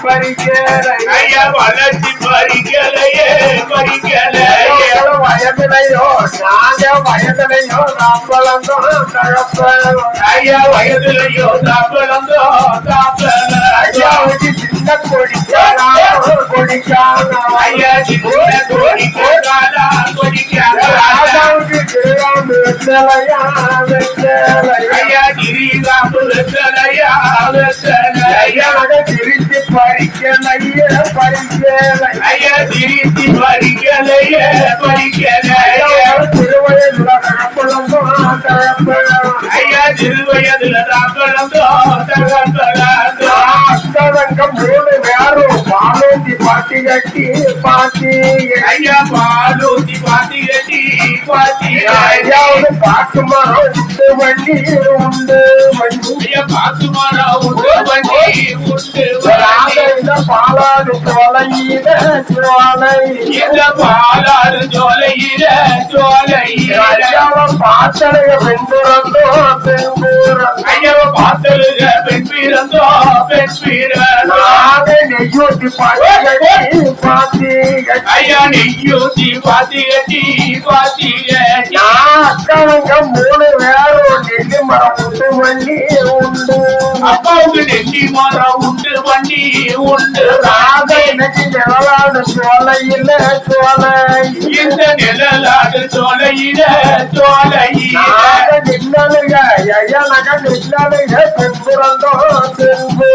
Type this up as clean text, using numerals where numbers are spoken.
பறிக்கலை ஐயா வளர்ச்சி பறிக்கலையே பறிக்கலையே வயதிலையோ நாங்க வயதிலையோ நாப்பளந்தோம் தகப்பன் ஐயா வயதிலையோ தாப்பளந்தோ தாப்பல ஐயாவுக்கு சின்ன கொடிக்கான ஐயா சின்ன கொடிக்காலா கொடிக்கால ராஜாவுக்கு கிராம வெத்தலையா வெத்தலை ஐயா கிரிகாப்பு வெத்தலையா வெத்தலை ஐயா திருச்சி பறிக்கலையே பறிக்கலை ஐயா திருச்சி பறிக்கலையே பறிக்கலையே திருவயதுல தகப்பளந்தோம் தகப்பன் ஐயா திருவயதுல தாப்பளந்தோ தகப்பலந்தோ அந்தரங்கம் மூணு பேரும் பாலூட்டி பாட்டி கட்டி பாட்டி ஐயா பாலூத்தி பாத்தி கட்டி பாத்தி ஐயாவது பாக்குமா உண்டு வண்டி உண்டு வண்டி ஐயா பாத்துமாரா உண்டு வண்டி உண்டு ராதையில பாலாடு சோலையில சோலை இந்த பாலாறு சோலையில சோலையில ஐயாவை பாத்தலைய வெண்புறந்தோ பெண்புறம் ஐயாவ பார்த்தலுக பெண் பிறந்தோ பெண் பிறந்தோ நானே நெய்யூட்டி பாட்டி கட்டி பாட்டி கட்டி ஐயா நெய்யூத்தி பாத்தி கட்டி பாத்தி கட்டி அக்காவங்க மூணு பேரும் நெல்லி மரம் உண்டு வண்டி உண்டு அப்பாவுக்கு நெல்லி மரம் உண்டு வண்டி உண்டு ராதை எனக்கு நிழலாடு சோலையில சோலை இந்த நிழலாடு சோலையில சோலையில நாக நின்னலுக ஐயா நக நின்னலுக பெண்புறந்தோ பெண்பு